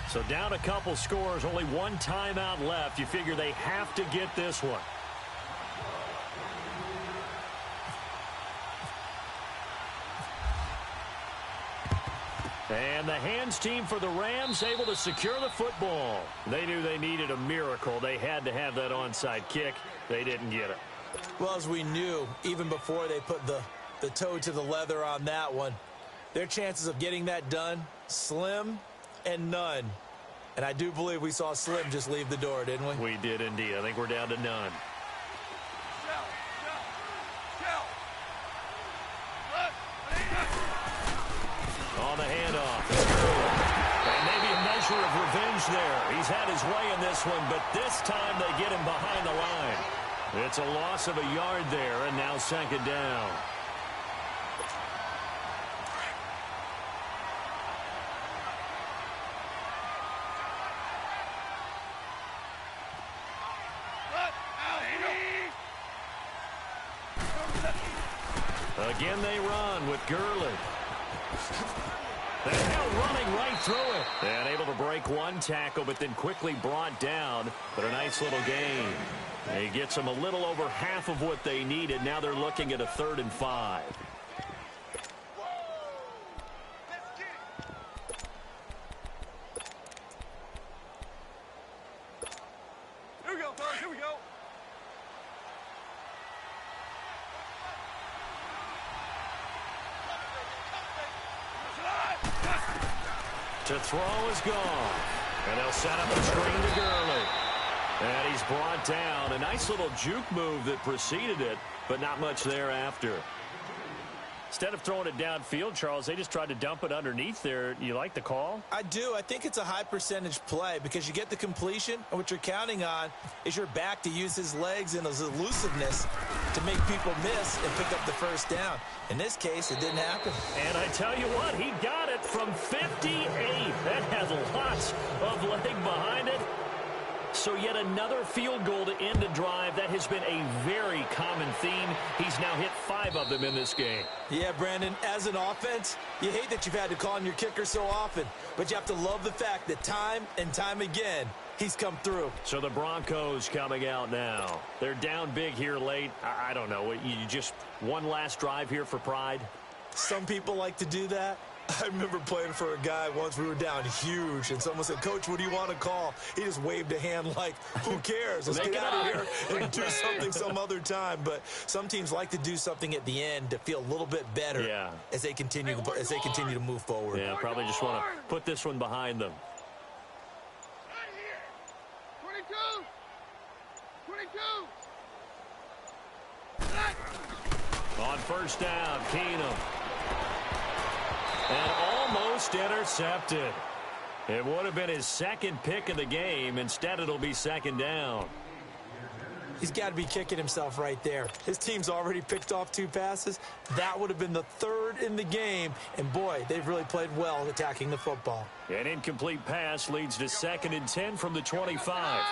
So down a couple scores, only 1 timeout left. You figure they have to get this one. And the hands team for the Rams able to secure the football. They knew they needed a miracle. They had to have that onside kick. They didn't get it. Well, as we knew, even before they put the toe to the leather on that one, their chances of getting that done, slim and none. And I do believe we saw Slim just leave the door, didn't we? We did indeed. I think we're down to none. On the handoff. And maybe a measure of revenge there. He's had his way in this one, but this time they get him behind the line. It's a loss of a yard there, and now second down. Again they run with Gurley. They're now running right through it. And able to break one tackle, but then quickly brought down. But a nice little gain. He gets them a little over half of what they needed. Now they're looking at a 3rd and 5. Here we go, fellas. Here we go. To throw is gone. And they'll set up the screen to Gurley. And he's brought down. A nice little juke move that preceded it, but not much thereafter. Instead of throwing it downfield, Charles, they just tried to dump it underneath there. You like the call? I do. I think it's a high percentage play because you get the completion, and what you're counting on is your back to use his legs and his elusiveness to make people miss and pick up the first down. In this case, it didn't happen. And I tell you what, he got it from 58. That has lots of leg behind it. So yet another field goal to end a drive. That has been a very common theme. He's now hit 5 of them in this game. Yeah, Brandon, as an offense, you hate that you've had to call on your kicker so often, but you have to love the fact that time and time again, he's come through. So the Broncos coming out now. They're down big here late. I don't know. You just one last drive here for pride? Some people like to do that. I remember playing for a guy once. We were down huge, and someone said, "Coach, what do you want to call?" He just waved a hand like, "Who cares? Let's get out of here and do something some other time." But some teams like to do something at the end to feel a little bit better as they continue to move forward. Yeah, probably just want to put this one behind them. 22. 22. On first down, Keenum. And almost intercepted. It would have been his second pick of the game. Instead, it'll be second down. He's got to be kicking himself right there. His team's already picked off 2 passes. That would have been the 3rd in the game. And, boy, they've really played well attacking the football. An incomplete pass leads to 2nd and 10 from the 25.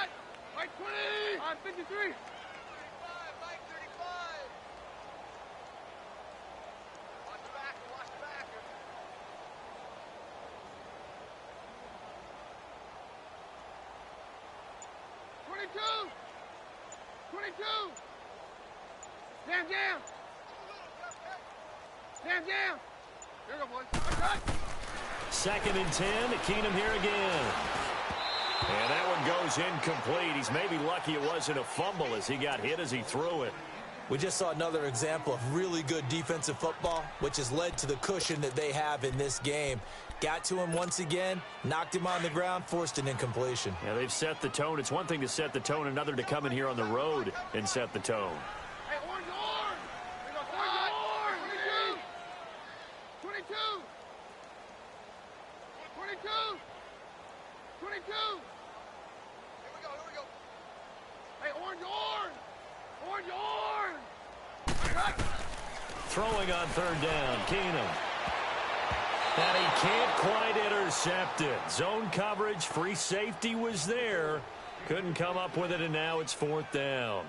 Mike 20. On 53. Jam. Here we go, boys. 2nd and 10. Keenum here again. And that one goes incomplete. He's maybe lucky it wasn't a fumble as he got hit as he threw it. We just saw another example of really good defensive football, which has led to the cushion that they have in this game. Got to him once again, knocked him on the ground, forced an incompletion. Yeah, they've set the tone. It's one thing to set the tone, another to come in here on the road and set the tone. Hey, orange. 22. Here we go. Hey, orange. Throwing on 3rd down, Keenum. And he can't quite intercept it. Zone coverage, free safety was there. Couldn't come up with it, and now it's 4th down.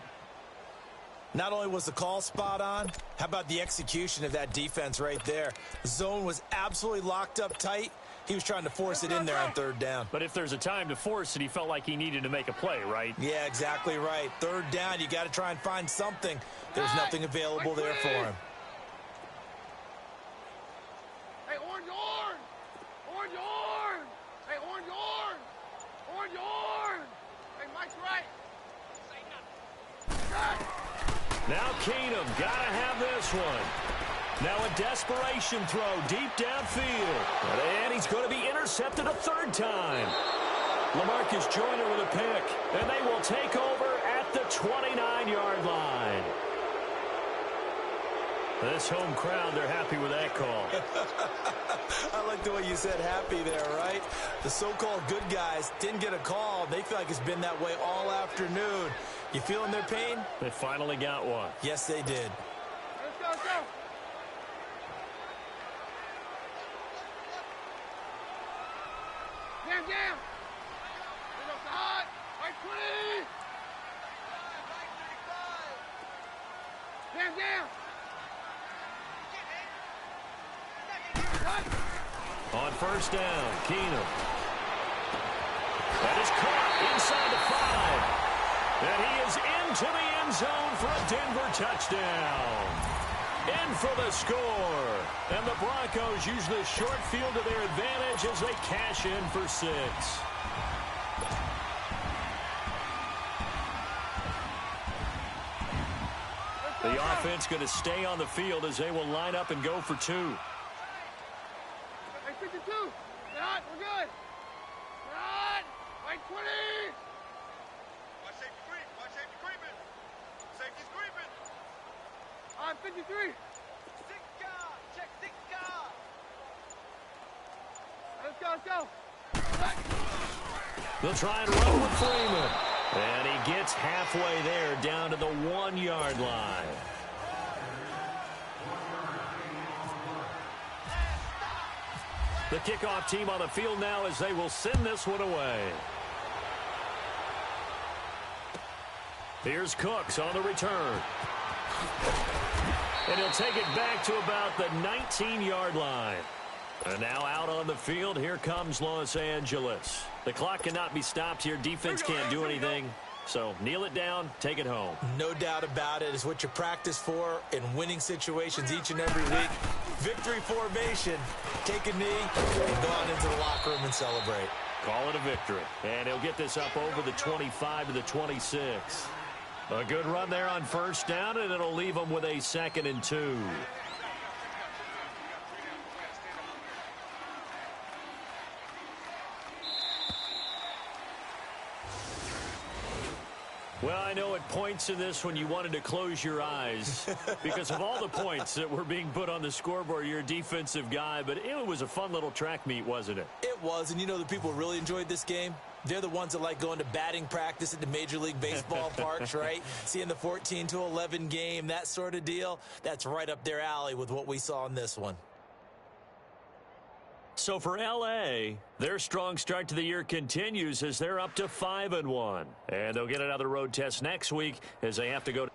Not only was the call spot on, how about the execution of that defense right there? The zone was absolutely locked up tight. He was trying to force it in there on 3rd down. But if there's a time to force it, he felt like he needed to make a play, right? Yeah, exactly right. 3rd down, you got to try and find something. There's nothing available there for him. Hey, orange. Hey, orange. Hey, Mike's right. Now Keenum got to have this one. Now a desperation throw deep downfield. And he's going to be intercepted a 3rd time. LaMarcus Joyner with a pick, and they will take over at the 29-yard line. This home crowd, they're happy with that call. I like the way you said happy there, right? The so-called good guys didn't get a call. They feel like it's been that way all afternoon. You feeling their pain? They finally got one. Yes, they did. Let's go, let's go. Jam. Hot. Right 20. Jam. On first down, Keenum. That is caught inside the 5. And he is into the end zone for a Denver touchdown. In for the score. And the Broncos use the short field to their advantage as they cash in for 6. The offense going to stay on the field as they will line up and go for 2. Right 52. Hot. We're good. Hot. Right 20. Watch safety creep. Watch safety creeping. Safety's creeping. On 53. Check 6 car. Let's go. They'll try and run with Freeman. And he gets halfway there down to the 1-yard line. The kickoff team on the field now as they will send this one away. Here's Cooks on the return. And he'll take it back to about the 19-yard line. And now out on the field, here comes Los Angeles. The clock cannot be stopped here. Defense can't do anything. So kneel it down, take it home. No doubt about it. It's what you practice for in winning situations each and every week. Victory formation. Take a knee and go on into the locker room and celebrate. Call it a victory. And he'll get this up over the 25 to the 26. A good run there on first down, and it'll leave them with a 2nd and 2. Well, I know at points in this when you wanted to close your eyes because of all the points that were being put on the scoreboard. You're a defensive guy, but it was a fun little track meet, wasn't it? It was, and you know the people really enjoyed this game? They're the ones that like going to batting practice at the Major League Baseball parks, right? Seeing the 14-11 game, that sort of deal. That's right up their alley with what we saw in this one. So for L.A., their strong start to the year continues as they're up to 5-1. And they'll get another road test next week as they have to go to